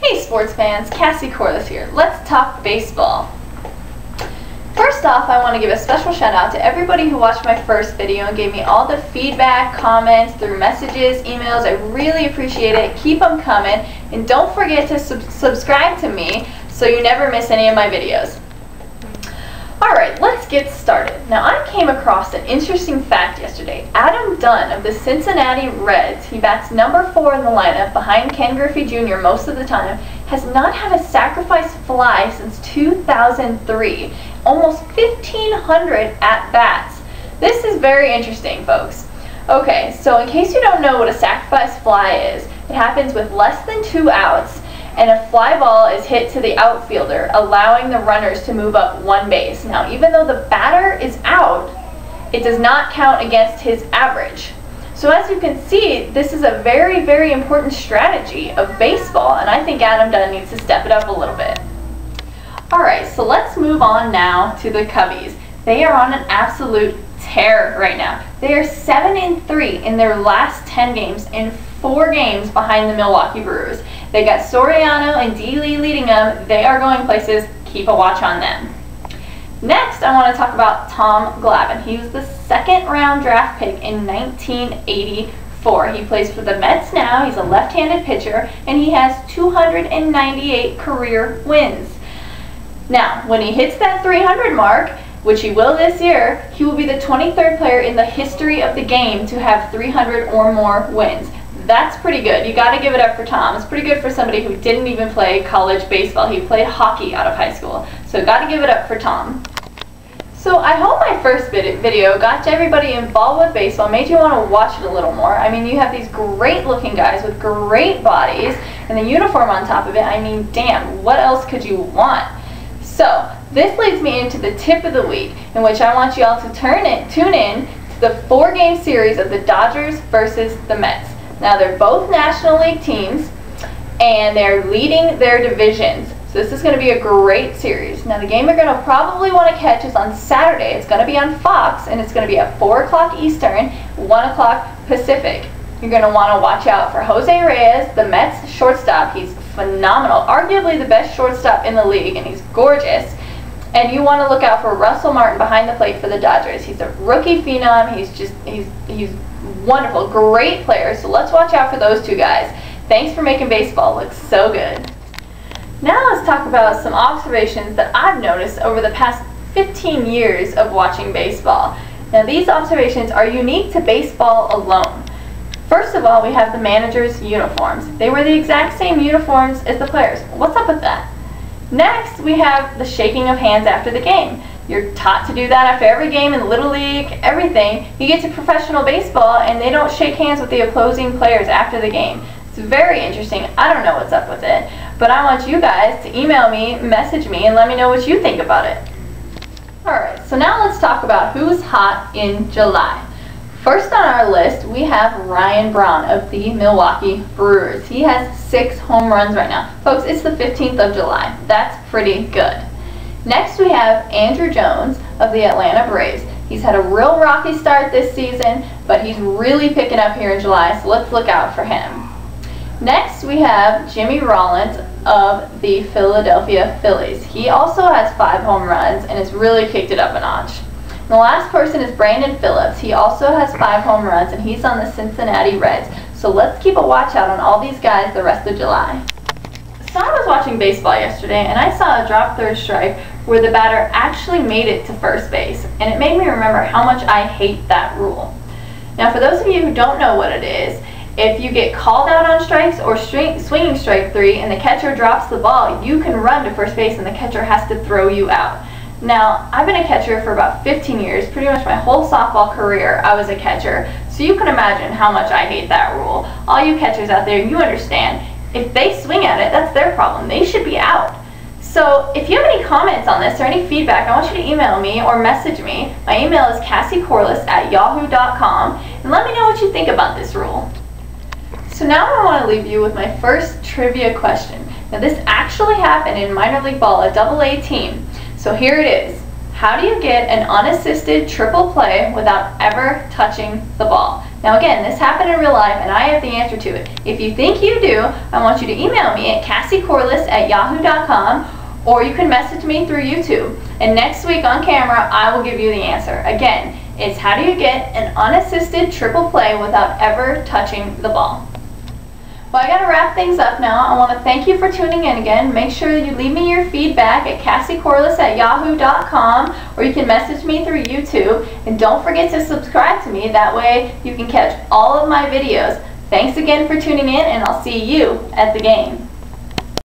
Hey sports fans, Cassie Corliss here. Let's talk baseball. First off, I want to give a special shout out to everybody who watched my first video and gave me all the feedback, comments, through messages, emails. I really appreciate it. Keep them coming. And don't forget to subscribe to me so you never miss any of my videos. Alright, let's get started. Now, I came across an interesting fact yesterday. Adam Dunn of the Cincinnati Reds, he bats number 4 in the lineup behind Ken Griffey Jr. most of the time, has not had a sacrifice fly since 2003. Almost 1,500 at-bats. This is very interesting, folks. Okay, so in case you don't know what a sacrifice fly is, it happens with less than 2 outs, and a fly ball is hit to the outfielder, allowing the runners to move up 1 base. Now, even though the batter is out, it does not count against his average. So as you can see, this is a very, very important strategy of baseball, and I think Adam Dunn needs to step it up a little bit. Alright, so let's move on now to the Cubbies. They are on an absolute tear right now. They are 7-3 in their last 10 games and 4 games behind the Milwaukee Brewers. They got Soriano and D. Lee leading them. They are going places. Keep a watch on them. Next, I want to talk about Tom Glavine. He was the 2nd round draft pick in 1984. He plays for the Mets now. He's a left-handed pitcher, and he has 298 career wins. Now, when he hits that 300 mark, which he will this year, he will be the 23rd player in the history of the game to have 300 or more wins. That's pretty good. You got to give it up for Tom. It's pretty good for somebody who didn't even play college baseball. He played hockey out of high school. So got to give it up for Tom. So I hope my first video got everybody involved with baseball, made you want to watch it a little more. I mean, you have these great looking guys with great bodies and the uniform on top of it. I mean, damn, what else could you want? So this leads me into the tip of the week, in which I want you all to tune in to the 4-game series of the Dodgers versus the Mets. Now, they're both National League teams, and they're leading their divisions. So this is going to be a great series. Now, the game you're going to probably want to catch is on Saturday. It's going to be on Fox, and it's going to be at 4 o'clock Eastern, 1 o'clock Pacific. You're going to want to watch out for Jose Reyes, the Mets shortstop. He's phenomenal, arguably the best shortstop in the league, and he's gorgeous. And you want to look out for Russell Martin behind the plate for the Dodgers. He's a rookie phenom. He's wonderful, great player. So let's watch out for those 2 guys. Thanks for making baseball look so good. Now let's talk about some observations that I've noticed over the past 15 years of watching baseball. Now, these observations are unique to baseball alone. First of all, we have the managers' uniforms. They wear the exact same uniforms as the players. What's up with that? Next, we have the shaking of hands after the game. You're taught to do that after every game in Little League, everything. You get to professional baseball and they don't shake hands with the opposing players after the game. It's very interesting. I don't know what's up with it, but I want you guys to email me, message me, and let me know what you think about it. Alright, so now let's talk about who's hot in July. First on our list, we have Ryan Braun of the Milwaukee Brewers. He has 6 home runs right now. Folks, it's the 15th of July. That's pretty good. Next, we have Andruw Jones of the Atlanta Braves. He's had a real rocky start this season, but he's really picking up here in July, so let's look out for him. Next, we have Jimmy Rollins of the Philadelphia Phillies. He also has 5 home runs and has really kicked it up a notch. The last person is Brandon Phillips. He also has 5 home runs, and he's on the Cincinnati Reds. So let's keep a watch out on all these guys the rest of July. So I was watching baseball yesterday, and I saw a drop third strike where the batter actually made it to first base, and it made me remember how much I hate that rule. Now, for those of you who don't know what it is, if you get called out on strikes or swinging strike 3 and the catcher drops the ball, you can run to first base and the catcher has to throw you out. Now, I've been a catcher for about 15 years, pretty much my whole softball career I was a catcher, so you can imagine how much I hate that rule. All you catchers out there, you understand, if they swing at it, that's their problem. They should be out. So if you have any comments on this or any feedback, I want you to email me or message me. My email is cassiecorliss@yahoo.com, and let me know what you think about this rule. So now I want to leave you with my first trivia question. Now, this actually happened in minor league ball, a AA team. So here it is. How do you get an unassisted triple play without ever touching the ball? Now again, this happened in real life and I have the answer to it. If you think you do, I want you to email me at cassiecorliss@yahoo.com, or you can message me through YouTube. And next week on camera, I will give you the answer. Again, it's how do you get an unassisted triple play without ever touching the ball? Well, I gotta wrap things up now. I want to thank you for tuning in again. Make sure you leave me your feedback at cassiecorliss@yahoo.com, or you can message me through YouTube. And don't forget to subscribe to me. That way you can catch all of my videos. Thanks again for tuning in, and I'll see you at the game.